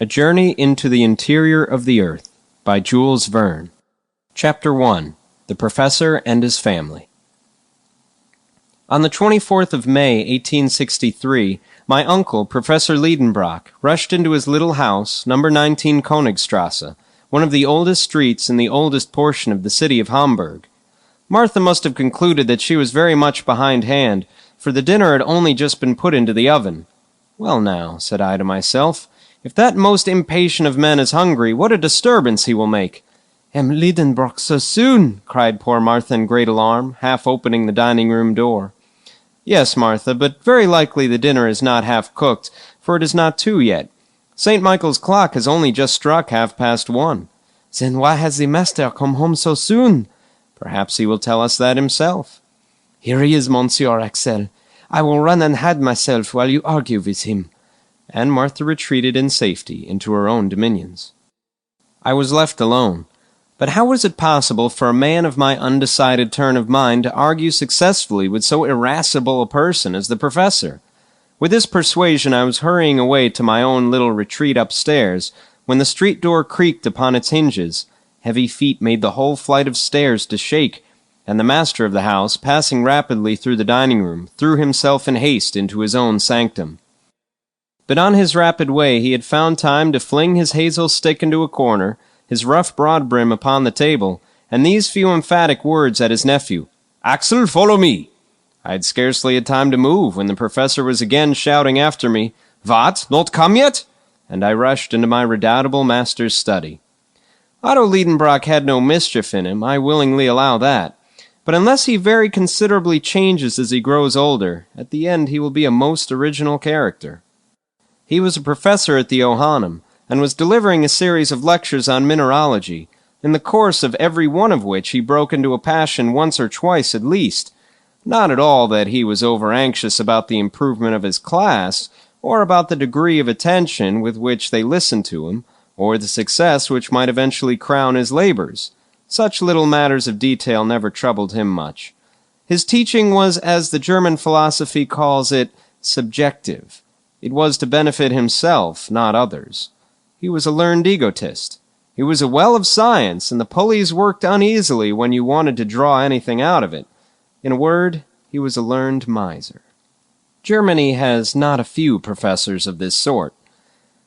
A Journey into the Interior of the Earth by Jules Verne. Chapter 1. The Professor and His Family. On the 24th of May, 1863, my uncle, Professor Liedenbrock, rushed into his little house, number 19 Königstrasse, one of the oldest streets in the oldest portion of the city of Hamburg. Martha must have concluded that she was very much behindhand, for the dinner had only just been put into the oven. "Well now," said I to myself, "if that most impatient of men is hungry, what a disturbance he will make." "Liedenbrock so soon?" cried poor Martha in great alarm, half opening the dining-room door. "Yes, Martha, but very likely the dinner is not half cooked, for it is not 2 yet. St. Michael's clock has only just struck 1:30. "Then why has the master come home so soon?" "Perhaps he will tell us that himself." "Here he is, Monsieur Axel. I will run and hide myself while you argue with him." And Martha retreated in safety into her own dominions. I was left alone. But how was it possible for a man of my undecided turn of mind to argue successfully with so irascible a person as the professor? With this persuasion I was hurrying away to my own little retreat upstairs, when the street door creaked upon its hinges. Heavy feet made the whole flight of stairs to shake, and the master of the house, passing rapidly through the dining-room, threw himself in haste into his own sanctum. But on his rapid way he had found time to fling his hazel stick into a corner, his rough broad-brim upon the table, and these few emphatic words at his nephew, "Axel, follow me!" I had scarcely had time to move when the professor was again shouting after me, "What, not come yet?" and I rushed into my redoubtable master's study. Otto Liedenbrock had no mischief in him, I willingly allow that, but unless he very considerably changes as he grows older, at the end he will be a most original character. He was a professor at the Johannæum, and was delivering a series of lectures on mineralogy, in the course of every one of which he broke into a passion once or twice at least. Not at all that he was over-anxious about the improvement of his class, or about the degree of attention with which they listened to him, or the success which might eventually crown his labors. Such little matters of detail never troubled him much. His teaching was, as the German philosophy calls it, subjective. It was to benefit himself, not others. He was a learned egotist. He was a well of science, and the pulleys worked uneasily when you wanted to draw anything out of it. In a word, he was a learned miser. Germany has not a few professors of this sort.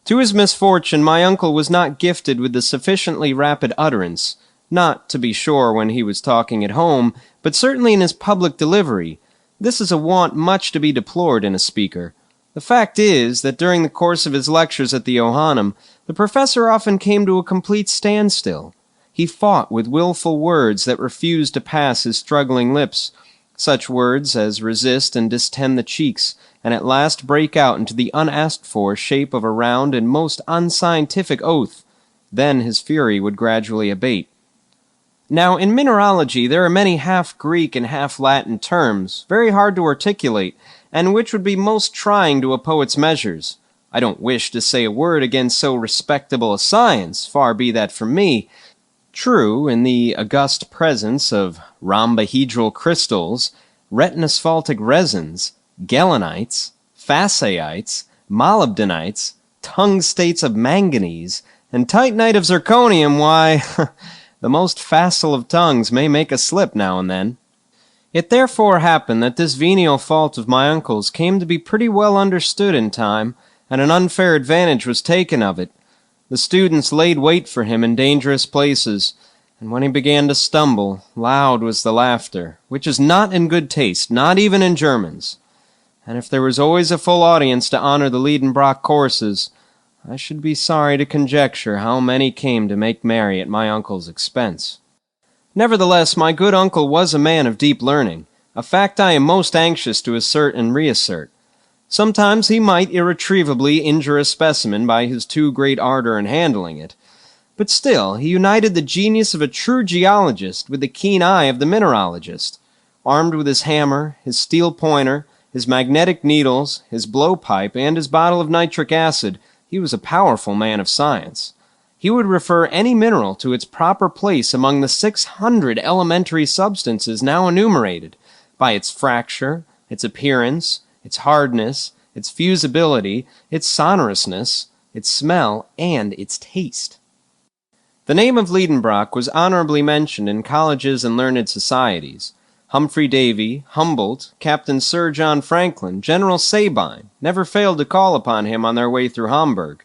To his misfortune, my uncle was not gifted with the sufficiently rapid utterance, not, to be sure, when he was talking at home, but certainly in his public delivery. This is a want much to be deplored in a speaker. The fact is that during the course of his lectures at the Johannæum, the professor often came to a complete standstill. He fought with willful words that refused to pass his struggling lips, such words as resist and distend the cheeks, and at last break out into the unasked-for shape of a round and most unscientific oath. Then his fury would gradually abate. Now, in mineralogy there are many half-Greek and half-Latin terms, very hard to articulate, and which would be most trying to a poet's measures. I don't wish to say a word against so respectable a science, far be that from me. True, in the august presence of rhombohedral crystals, retinasphaltic resins, gelanites, faceites, molybdenites, tungstates of manganese, and titanite of zirconium, why, the most facile of tongues may make a slip now and then. It therefore happened that this venial fault of my uncle's came to be pretty well understood in time, and an unfair advantage was taken of it. The students laid wait for him in dangerous places, and when he began to stumble, loud was the laughter, which is not in good taste, not even in Germans. And if there was always a full audience to honor the Liedenbrock courses, I should be sorry to conjecture how many came to make merry at my uncle's expense. Nevertheless, my good uncle was a man of deep learning, a fact I am most anxious to assert and reassert. Sometimes he might irretrievably injure a specimen by his too great ardor in handling it, but still he united the genius of a true geologist with the keen eye of the mineralogist. Armed with his hammer, his steel pointer, his magnetic needles, his blowpipe, and his bottle of nitric acid, he was a powerful man of science. He would refer any mineral to its proper place among the 600 elementary substances now enumerated, by its fracture, its appearance, its hardness, its fusibility, its sonorousness, its smell, and its taste. The name of Liedenbrock was honorably mentioned in colleges and learned societies. Humphrey Davy, Humboldt, Captain Sir John Franklin, General Sabine never failed to call upon him on their way through Hamburg.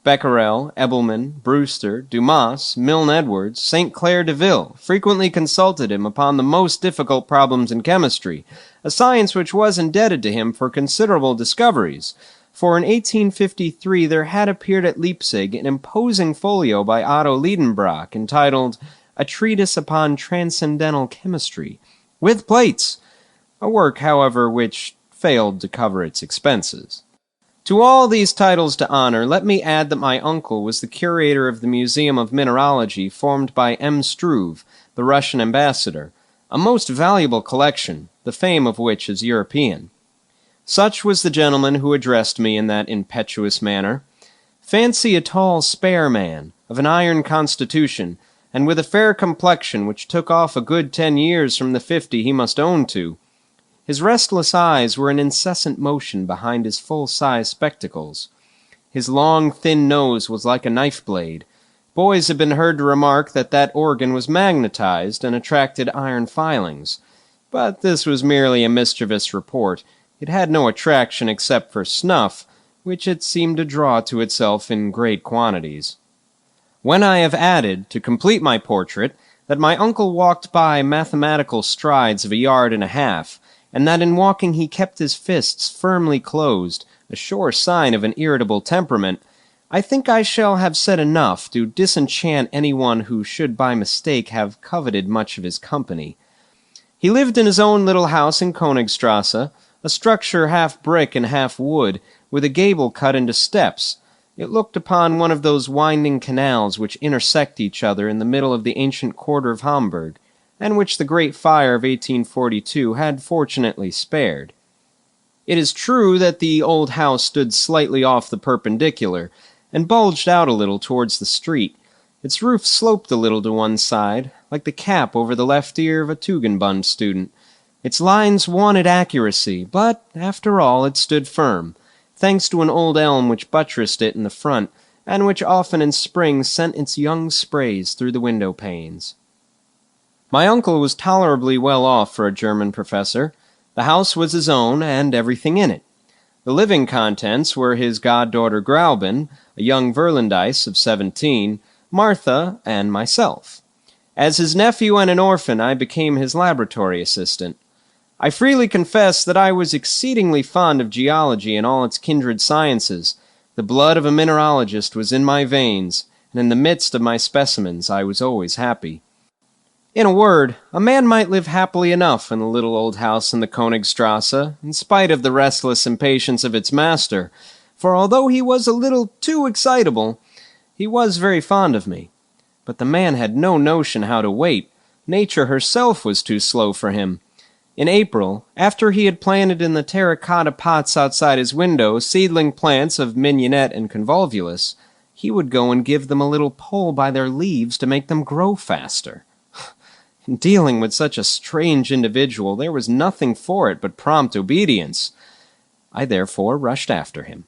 Becquerel, Ebelman, Brewster, Dumas, Milne Edwards, St. Clair de Ville frequently consulted him upon the most difficult problems in chemistry, a science which was indebted to him for considerable discoveries. For in 1853 there had appeared at Leipzig an imposing folio by Otto Liedenbrock entitled A Treatise Upon Transcendental Chemistry, with plates, a work, however, which failed to cover its expenses. To all these titles to honor, let me add that my uncle was the curator of the Museum of Mineralogy formed by M. Struve, the Russian ambassador, a most valuable collection, the fame of which is European. Such was the gentleman who addressed me in that impetuous manner. Fancy a tall, spare man, of an iron constitution, and with a fair complexion which took off a good 10 years from the 50 he must own to. His restless eyes were in incessant motion behind his full-size spectacles. His long, thin nose was like a knife-blade. Boys had been heard to remark that that organ was magnetized and attracted iron filings. But this was merely a mischievous report. It had no attraction except for snuff, which it seemed to draw to itself in great quantities. When I have added, to complete my portrait, that my uncle walked by mathematical strides of 1.5 yards, and that in walking he kept his fists firmly closed, a sure sign of an irritable temperament, I think I shall have said enough to disenchant anyone who should by mistake have coveted much of his company. He lived in his own little house in Königstrasse, a structure half brick and half wood, with a gable cut into steps. It looked upon one of those winding canals which intersect each other in the middle of the ancient quarter of Hamburg, and which the great fire of 1842 had fortunately spared. It is true that the old house stood slightly off the perpendicular, and bulged out a little towards the street. Its roof sloped a little to one side, like the cap over the left ear of a Tugendbund student. Its lines wanted accuracy, but, after all, it stood firm, thanks to an old elm which buttressed it in the front, and which often in spring sent its young sprays through the window panes. My uncle was tolerably well off for a German professor. The house was his own, and everything in it. The living contents were his goddaughter Grauben, a young Virlandaise of 17, Martha, and myself. As his nephew and an orphan, I became his laboratory assistant. I freely confess that I was exceedingly fond of geology and all its kindred sciences. The blood of a mineralogist was in my veins, and in the midst of my specimens I was always happy. In a word, a man might live happily enough in the little old house in the Königstrasse, in spite of the restless impatience of its master, for although he was a little too excitable, he was very fond of me. But the man had no notion how to wait. Nature herself was too slow for him. In April, after he had planted in the terracotta pots outside his window seedling plants of mignonette and convolvulus, he would go and give them a little pull by their leaves to make them grow faster. In dealing with such a strange individual, there was nothing for it but prompt obedience. I therefore rushed after him.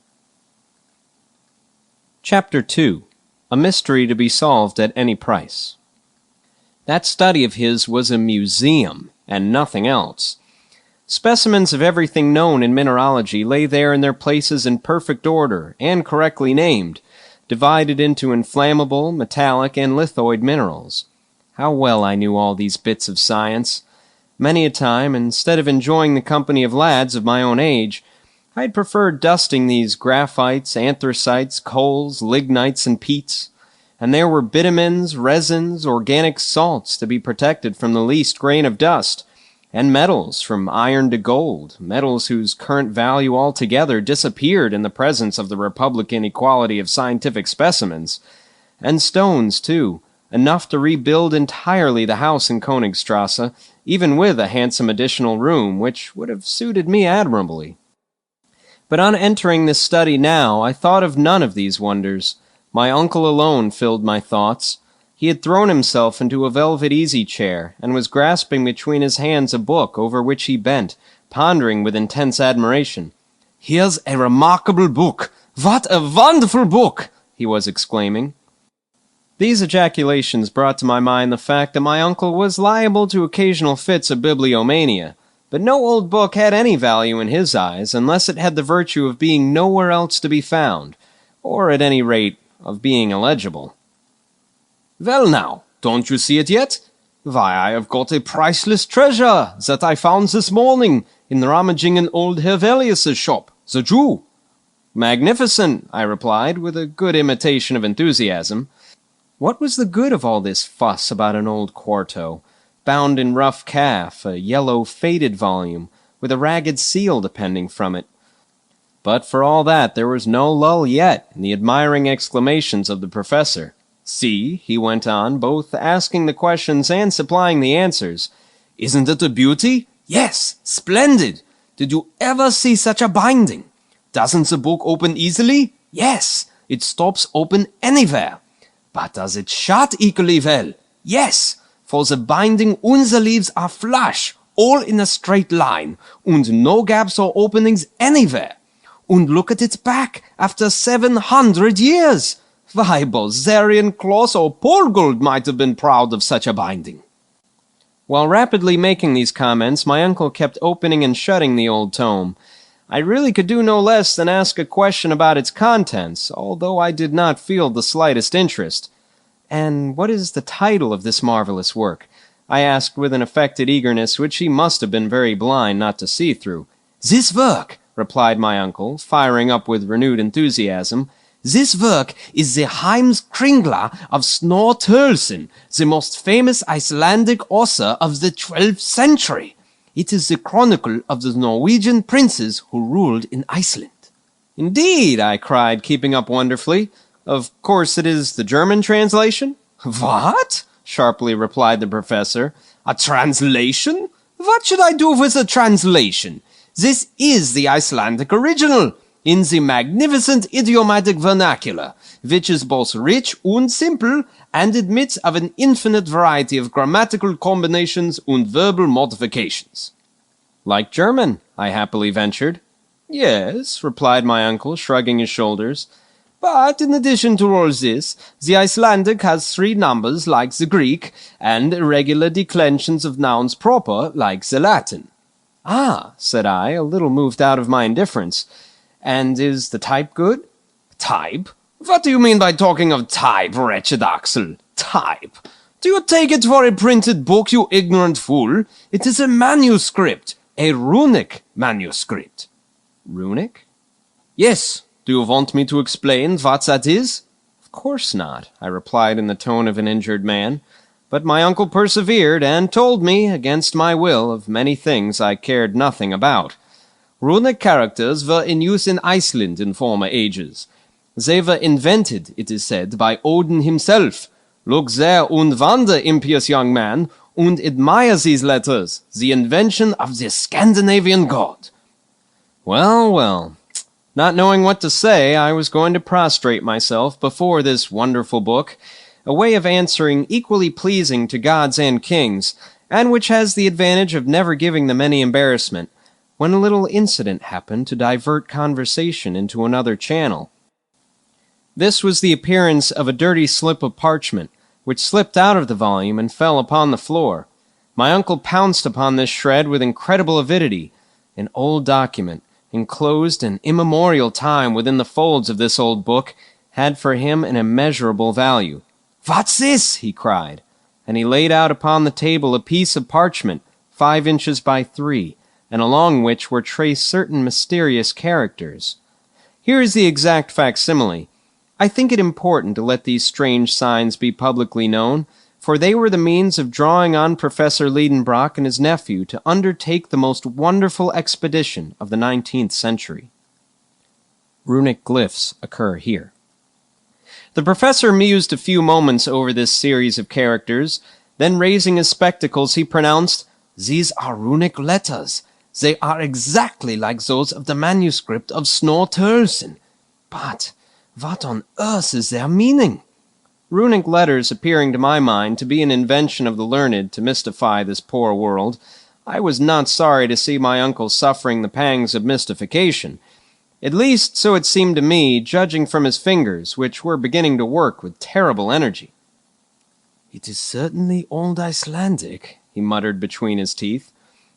Chapter 2. A Mystery to be Solved at Any Price. That study of his was a museum, and nothing else. Specimens of everything known in mineralogy lay there in their places in perfect order, and correctly named, divided into inflammable, metallic, and lithoid minerals. How well I knew all these bits of science! Many a time, instead of enjoying the company of lads of my own age, I had preferred dusting these graphites, anthracites, coals, lignites, and peats. And there were bitumens, resins, organic salts to be protected from the least grain of dust, and metals from iron to gold, metals whose current value altogether disappeared in the presence of the Republican equality of scientific specimens, and stones, too, enough to rebuild entirely the house in Königstrasse, even with a handsome additional room, which would have suited me admirably. But on entering this study now, I thought of none of these wonders. My uncle alone filled my thoughts. He had thrown himself into a velvet easy-chair, and was grasping between his hands a book over which he bent, pondering with intense admiration. "Here's a remarkable book," What a wonderful book!" he was exclaiming. These ejaculations brought to my mind the fact that my uncle was liable to occasional fits of bibliomania, but no old book had any value in his eyes unless it had the virtue of being nowhere else to be found, or at any rate, of being illegible. "Well now, don't you see it yet? Why, I have got a priceless treasure that I found this morning in rummaging in old Hevelius's shop, the Jew." "Magnificent," I replied, with a good imitation of enthusiasm. What was the good of all this fuss about an old quarto, bound in rough calf, a yellow, faded volume, with a ragged seal depending from it? But for all that, there was no lull yet in the admiring exclamations of the professor. "See," he went on, both asking the questions and supplying the answers, "isn't it a beauty? Yes, splendid! Did you ever see such a binding? Doesn't the book open easily? Yes, it stops open anywhere. But does it shut equally well? Yes, for the binding and the leaves are flush, all in a straight line, and no gaps or openings anywhere. And look at its back, after 700 years! Why, Bozerian, Kloss, or Polgold might have been proud of such a binding." While rapidly making these comments, my uncle kept opening and shutting the old tome. I really could do no less than ask a question about its contents, although I did not feel the slightest interest. "And what is the title of this marvelous work?" I asked with an affected eagerness which he must have been very blind not to see through. "This work," replied my uncle, firing up with renewed enthusiasm, "this work is the Heimskringla of Snorre Turlson, the most famous Icelandic author of the 12th century. It is the chronicle of the Norwegian princes who ruled in Iceland." "Indeed," I cried, keeping up wonderfully. "Of course it is the German translation?" "What?" sharply replied the professor. "A translation? What should I do with a translation? This is the Icelandic original, in the magnificent idiomatic vernacular, which is both rich and simple, and admits of an infinite variety of grammatical combinations and verbal modifications." "Like German," I happily ventured. "Yes," replied my uncle, shrugging his shoulders. "But in addition to all this, the Icelandic has 3 numbers like the Greek, and irregular declensions of nouns proper like the Latin." "Ah," said I, a little moved out of my indifference. "And is the type good?" "Type? What do you mean by talking of type, wretched Axel? Type? Do you take it for a printed book, you ignorant fool? It is a manuscript, a runic manuscript." "Runic?" "Yes. Do you want me to explain what that is?" "Of course not," I replied in the tone of an injured man. But my uncle persevered, and told me, against my will, of many things I cared nothing about. Runic characters were in use in Iceland in former ages. They were invented, it is said, by Odin himself. Look there and wonder, impious young man, and admire these letters, the invention of the Scandinavian god." Well, well. Not knowing what to say, I was going to prostrate myself before this wonderful book, a way of answering equally pleasing to gods and kings, and which has the advantage of never giving them any embarrassment, when a little incident happened to divert conversation into another channel. This was the appearance of a dirty slip of parchment, which slipped out of the volume and fell upon the floor. My uncle pounced upon this shred with incredible avidity. An old document, enclosed in immemorial time within the folds of this old book, had for him an immeasurable value. "What's this?" he cried, and he laid out upon the table a piece of parchment 5 inches by 3, and along which were traced certain mysterious characters. Here is the exact facsimile. I think it important to let these strange signs be publicly known, for they were the means of drawing on Professor Liedenbrock and his nephew to undertake the most wonderful expedition of the 19th century. Runic glyphs occur here. The professor mused a few moments over this series of characters, then raising his spectacles he pronounced, "These are runic letters. They are exactly like those of the manuscript of Snorre Turlson. But what on earth is their meaning?" Runic letters appearing to my mind to be an invention of the learned to mystify this poor world, I was not sorry to see my uncle suffering the pangs of mystification. At least, so it seemed to me, judging from his fingers, which were beginning to work with terrible energy. "It is certainly old Icelandic," he muttered between his teeth,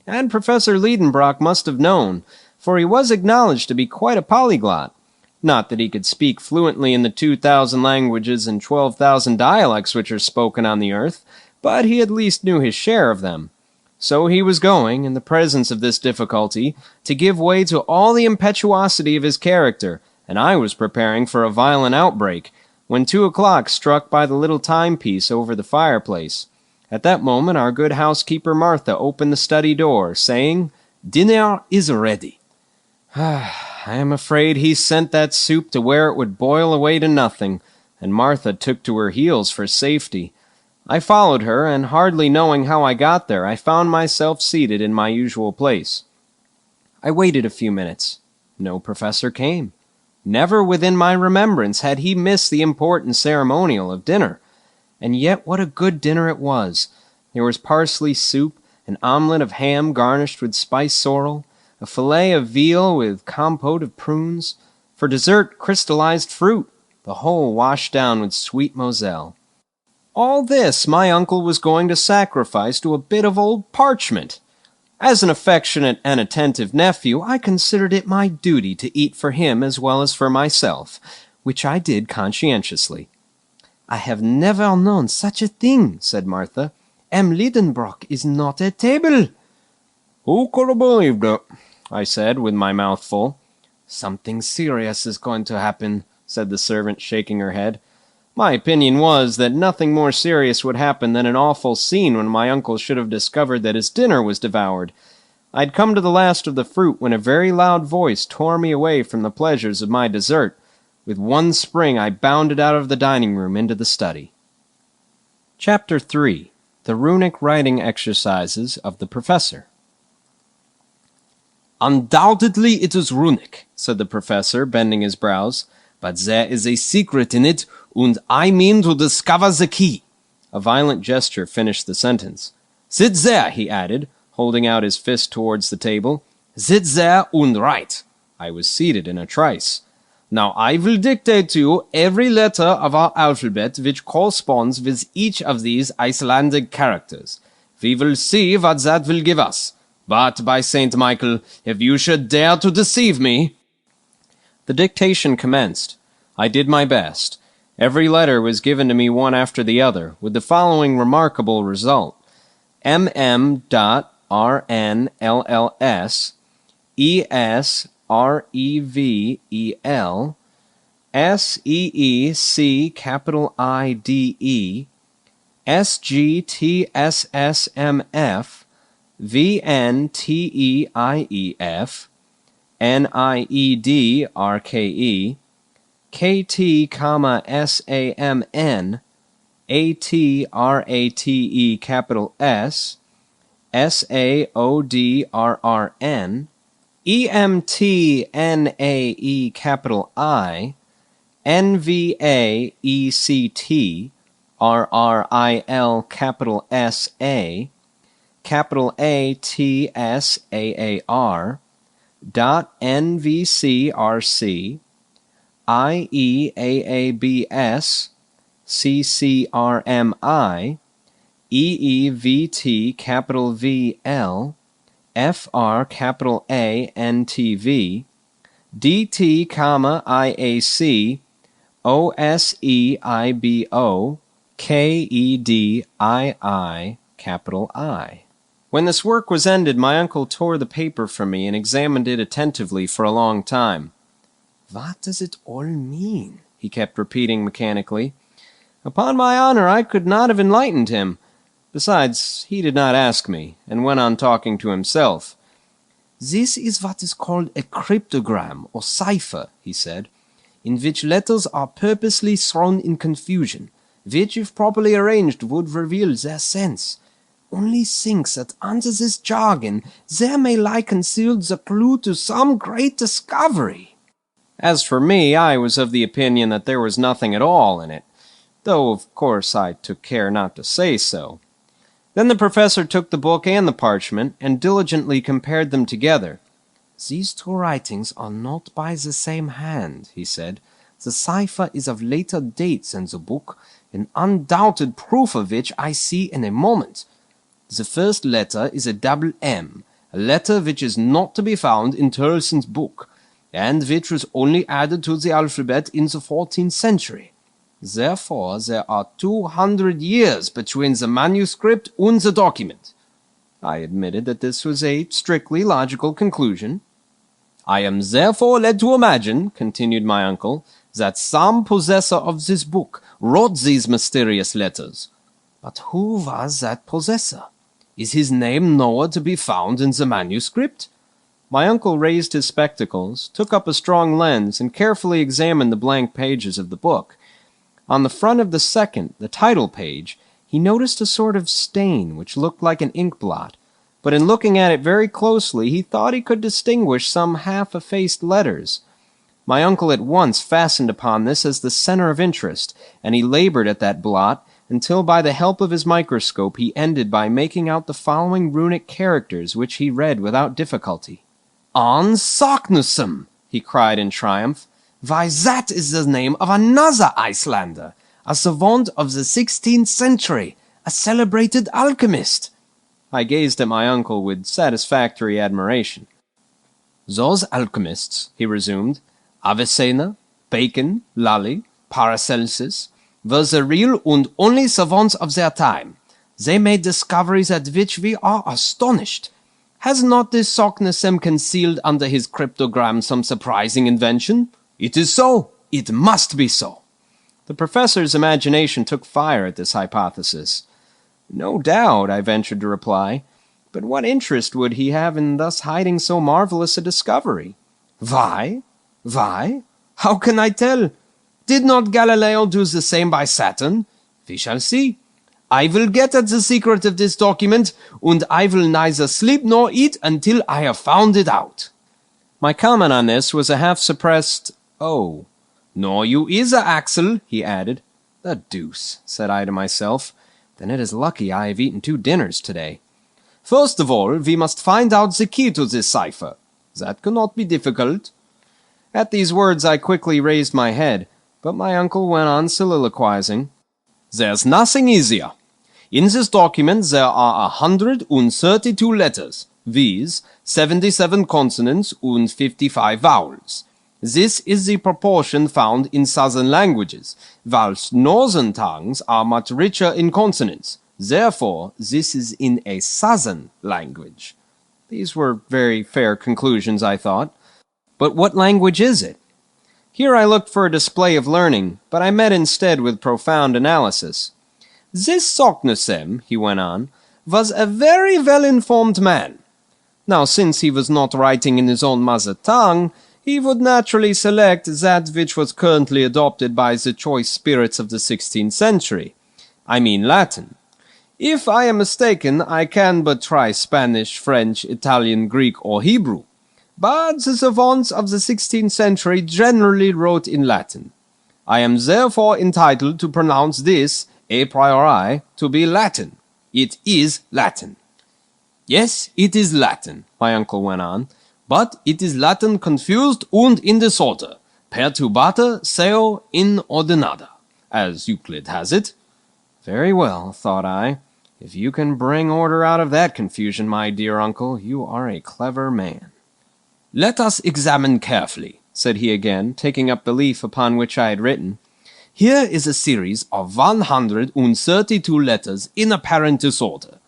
and Professor Liedenbrock must have known, for he was acknowledged to be quite a polyglot. Not that he could speak fluently in the 2,000 languages and 12,000 dialects which are spoken on the earth, but he at least knew his share of them. So he was going, in the presence of this difficulty, to give way to all the impetuosity of his character, and I was preparing for a violent outbreak, when 2 o'clock struck by the little timepiece over the fireplace. At that moment our good housekeeper Martha opened the study door, saying, "Dinner is ready." I am afraid he sent that soup to where it would boil away to nothing, and Martha took to her heels for safety. I followed her, and hardly knowing how I got there, I found myself seated in my usual place. I waited a few minutes. No professor came. Never within my remembrance had he missed the important ceremonial of dinner. And yet what a good dinner it was! There was parsley soup, an omelette of ham garnished with spiced sorrel, a fillet of veal with compote of prunes, for dessert crystallized fruit, the whole washed down with sweet moselle. All this my uncle was going to sacrifice to a bit of old parchment. As an affectionate and attentive nephew, I considered it my duty to eat for him as well as for myself, which I did conscientiously. "I have never known such a thing," said Martha. "Liedenbrock is not at table." "Who could have believed it?" I said, with my mouth full. "Something serious is going to happen," said the servant, shaking her head. My opinion was that nothing more serious would happen than an awful scene when my uncle should have discovered that his dinner was devoured. I'd come to the last of the fruit when a very loud voice tore me away from the pleasures of my dessert. With one spring I bounded out of the dining room into the study. Chapter 3. The Runic Writing Exercises of the Professor. "Undoubtedly it is Runic," said the professor, bending his brows. "But there is a secret in it, and I mean to discover the key." A violent gesture finished the sentence. "Sit there," he added, holding out his fist towards the table. "Sit there and write." I was seated in a trice. "Now I will dictate to you every letter of our alphabet which corresponds with each of these Icelandic characters. We will see what that will give us. But, by St. Michael, if you should dare to deceive me—" The dictation commenced. I did my best. Every letter was given to me one after the other, with the following remarkable result. MM.RNLLS ESREVEL SEECIDE SGTSSMF VNTEIEF NIEDRKE KT, SAMN ATRATE capital S SAODRRN EMTNAE capital I NVAECT RRIL capital SA capital ATSAAR .NVCRC IEAABS CCRMI EEVT capital VL FR capital ANTV DT comma IAC OSEIBO KEDII capital I. When this work was ended, my uncle tore the paper from me and examined it attentively for a long time. "What does it all mean?" he kept repeating mechanically. Upon my honor, I could not have enlightened him. Besides, he did not ask me, and went on talking to himself. "This is what is called a cryptogram, or cipher," he said, "in which letters are purposely thrown in confusion, which, if properly arranged, would reveal their sense. Only think that under this jargon there may lie concealed the clue to some great discovery." As for me, I was of the opinion that there was nothing at all in it, though of course I took care not to say so. Then the professor took the book and the parchment, and diligently compared them together. These two writings are not by the same hand, he said. The cipher is of later date than the book, an undoubted proof of which I see in a moment. The first letter is a double M, a letter which is not to be found in Tolkien's book, and which was only added to the alphabet in the 14th century. Therefore, there are 200 years between the manuscript and the document. I admitted that this was a strictly logical conclusion. I am therefore led to imagine, continued my uncle, that some possessor of this book wrote these mysterious letters. But who was that possessor? Is his name nowhere to be found in the manuscript? My uncle raised his spectacles, took up a strong lens, and carefully examined the blank pages of the book. On the front of the second, the title page, he noticed a sort of stain which looked like an ink blot, but in looking at it very closely he thought he could distinguish some half-effaced letters. My uncle at once fastened upon this as the center of interest, and he labored at that blot until by the help of his microscope he ended by making out the following runic characters, which he read without difficulty. "On Saknusum!" he cried in triumph. "Why, that is the name of another Icelander, a savant of the 16th century, a celebrated alchemist." I gazed at my uncle with satisfactory admiration. "Those alchemists," he resumed, "Avicenna, Bacon, Lully, Paracelsus, were the real and only savants of their time. They made discoveries at which we are astonished. Has not this Saknussemm concealed under his cryptogram some surprising invention? It is so. It must be so." The professor's imagination took fire at this hypothesis. "No doubt," I ventured to reply. "But what interest would he have in thus hiding so marvelous a discovery?" Why? How can I tell? Did not Galileo do the same by Saturn? We shall see. I will get at the secret of this document, and I will neither sleep nor eat until I have found it out." My comment on this was a half-suppressed, "Oh." "Nor you either, Axel," he added. "The deuce," said I to myself. "Then it is lucky I have eaten 2 dinners today. First of all, we must find out the key to this cipher. That cannot be difficult." At these words I quickly raised my head, but my uncle went on soliloquizing. "There's nothing easier. In this document there are 132 letters, viz. 77 consonants and 55 vowels. This is the proportion found in southern languages, whilst northern tongues are much richer in consonants. Therefore, this is in a southern language." These were very fair conclusions, I thought. But what language is it? Here I looked for a display of learning, but I met instead with profound analysis. "This Saknussemm," he went on, "was a very well-informed man. Now, since he was not writing in his own mother tongue, he would naturally select that which was currently adopted by the choice spirits of the 16th century. I mean Latin. If I am mistaken, I can but try Spanish, French, Italian, Greek, or Hebrew. But the savants of the 16th century generally wrote in Latin. I am therefore entitled to pronounce this, a priori, to be Latin. It is Latin." "Yes, it is Latin," my uncle went on, "but it is Latin confused and in disorder, perturbata seu in ordinata, as Euclid has it." Very well, thought I. If you can bring order out of that confusion, my dear uncle, you are a clever man. "Let us examine carefully," said he again, taking up the leaf upon which I had written. "Here is a series of 132 letters in apparent disorder.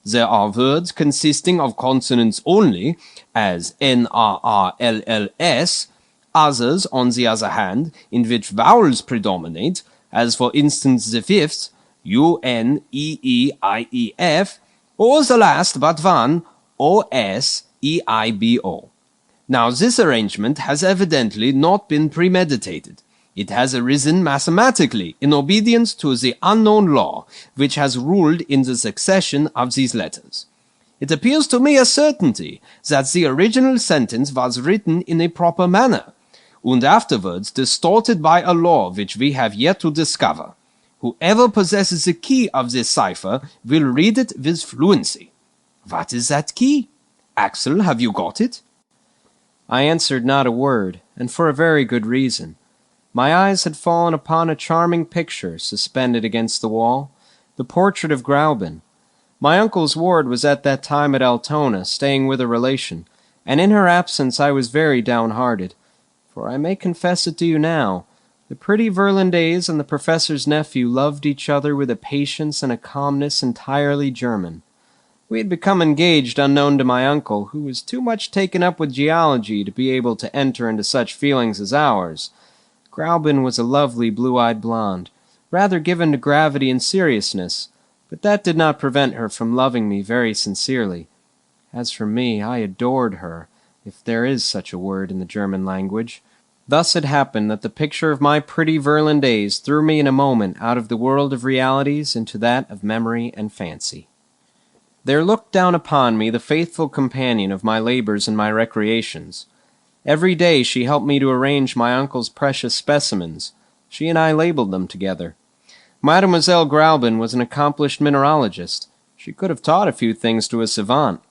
There are words consisting of consonants only, as NRRLLS, others, on the other hand, in which vowels predominate, as for instance the fifth, UNEEIEF, or the last but one, OSEIBO. Now this arrangement has evidently not been premeditated. It has arisen mathematically in obedience to the unknown law which has ruled in the succession of these letters. It appears to me a certainty that the original sentence was written in a proper manner, and afterwards distorted by a law which we have yet to discover. Whoever possesses the key of this cipher will read it with fluency. What is that key? Axel, have you got it?" I answered not a word, and for a very good reason. My eyes had fallen upon a charming picture suspended against the wall, the portrait of Gräuben. My uncle's ward was at that time at Altona, staying with a relation, and in her absence I was very downhearted. For I may confess it to you now, the pretty Virlandaise and the professor's nephew loved each other with a patience and a calmness entirely German. We had become engaged unknown to my uncle, who was too much taken up with geology to be able to enter into such feelings as ours. Gräuben was a lovely blue-eyed blonde, rather given to gravity and seriousness, but that did not prevent her from loving me very sincerely. As for me, I adored her, if there is such a word in the German language. Thus it happened that the picture of my pretty Virlandaise threw me in a moment out of the world of realities into that of memory and fancy. There looked down upon me the faithful companion of my labors and my recreations. Every day she helped me to arrange my uncle's precious specimens. She and I labeled them together. Mademoiselle Gräuben was an accomplished mineralogist. She could have taught a few things to a savant.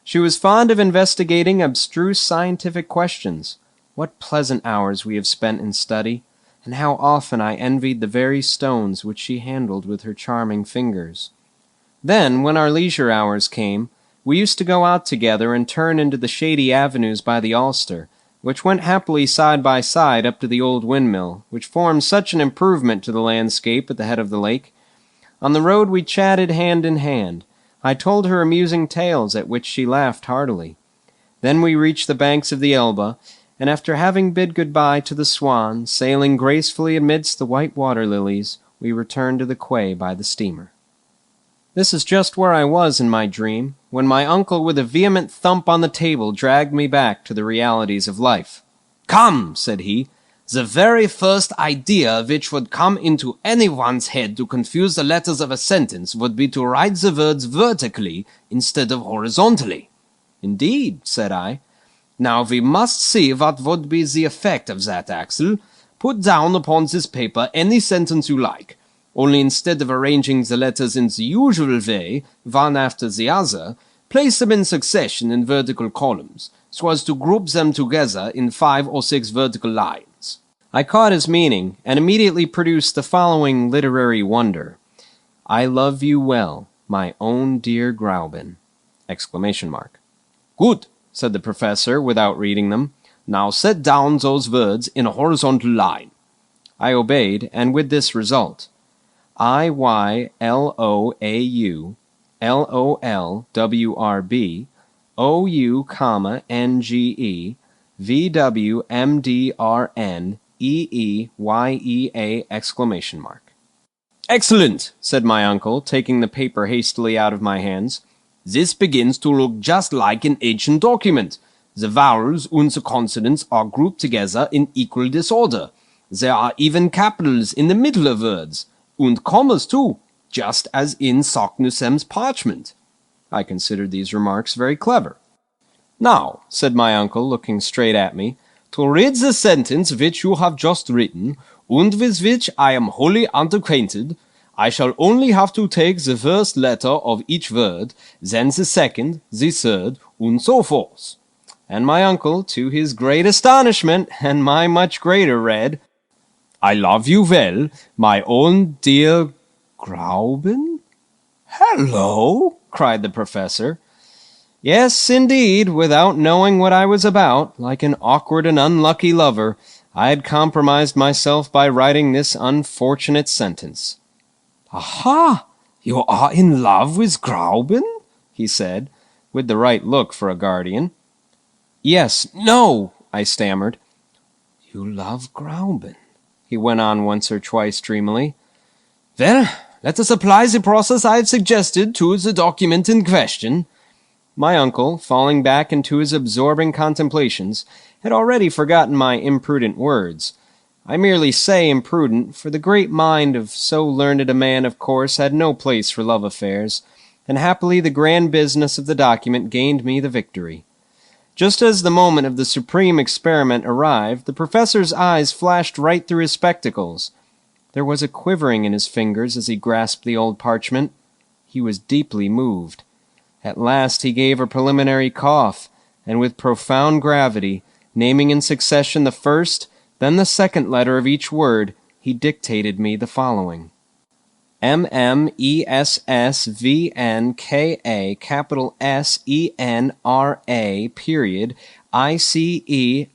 She was fond of investigating abstruse scientific questions. What pleasant hours we have spent in study, and how often I envied the very stones which she handled with her charming fingers. Then, when our leisure hours came, we used to go out together and turn into the shady avenues by the Ulster, which went happily side by side up to the old windmill, which formed such an improvement to the landscape at the head of the lake. On the road we chatted hand in hand. I told her amusing tales at which she laughed heartily. Then we reached the banks of the Elbe, and after having bid good-bye to the Swan, sailing gracefully amidst the white water-lilies, we returned to the quay by the steamer. This is just where I was in my dream, when my uncle with a vehement thump on the table dragged me back to the realities of life. "Come," said he, "the very first idea which would come into anyone's head to confuse the letters of a sentence would be to write the words vertically instead of horizontally." "Indeed," said I. "Now we must see what would be the effect of that, Axel. Put down upon this paper any sentence you like. Only instead of arranging the letters in the usual way, one after the other, place them in succession in vertical columns, so as to group them together in 5 or 6 vertical lines." I caught his meaning, and immediately produced the following literary wonder. "I love you well, my own dear Gräuben!" ! "Good," said the professor, without reading them. "Now set down those words in a horizontal line." I obeyed, and with this result. IYLOAU LOLWRB OU, NGE VWMDRN EEYEA! "Excellent," said my uncle, taking the paper hastily out of my hands. "This begins to look just like an ancient document. The vowels and the consonants are grouped together in equal disorder. There are even capitals in the middle of words, and commas too, just as in Saknussemm's parchment." I considered these remarks very clever. "Now," said my uncle, looking straight at me, "to read the sentence which you have just written, and with which I am wholly unacquainted, I shall only have to take the first letter of each word, then the second, the third, and so forth." And my uncle, to his great astonishment, and my much greater, read, "I love you well, my own dear Gräuben?" "Hello!" cried the professor. Yes, indeed, without knowing what I was about, like an awkward and unlucky lover, I had compromised myself by writing this unfortunate sentence. "Aha! You are in love with Gräuben?" he said, with the right look for a guardian. "Yes, no," I stammered. "You love Gräuben," he went on once or twice dreamily. "Well, let us apply the process I have suggested to the document in question." My uncle, falling back into his absorbing contemplations, had already forgotten my imprudent words. I merely say imprudent, for the great mind of so learned a man, of course, had no place for love affairs, and happily the grand business of the document gained me the victory. Just as the moment of the supreme experiment arrived, the professor's eyes flashed right through his spectacles. There was a quivering in his fingers as he grasped the old parchment. He was deeply moved. At last he gave a preliminary cough, and with profound gravity, Naming in succession the first, then the second letter of each word, he dictated me the following: MMESSVNKA, capital SENRA, period, ICEFDO,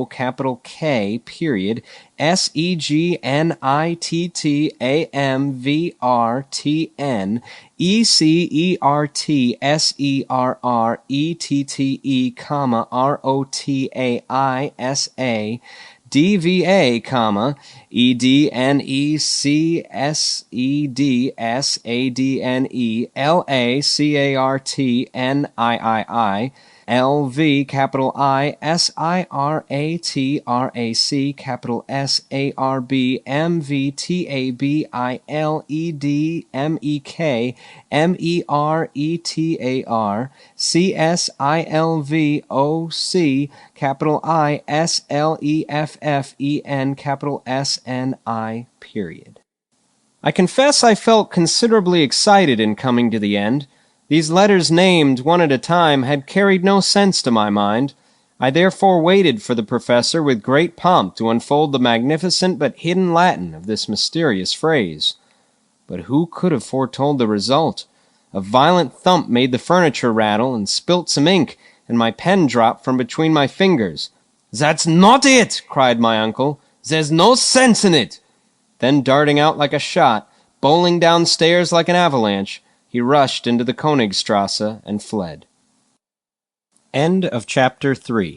capital K, period, SEGNITTAMVRTN, ECERTSERRETTE, comma, ROTAISA, DVA, comma, EDNECSEDSADNE, LACARTNIII, LV, capital I, SIRATRAC, capital SARB, MVTABILED, MEK, MERETAR, CSILVOC, capital I, SLEFFEN, capital SNI, period. I confess I felt considerably excited in coming to the end. These letters named, one at a time, had carried no sense to my mind. I therefore waited for the professor with great pomp to unfold the magnificent but hidden Latin of this mysterious phrase. But who could have foretold the result? A violent thump made the furniture rattle and spilt some ink, and my pen dropped from between my fingers. "That's not it!" cried my uncle. "There's no sense in it!" Then darting out like a shot, bowling downstairs like an avalanche, he rushed into the Königstrasse and fled. End of chapter 3.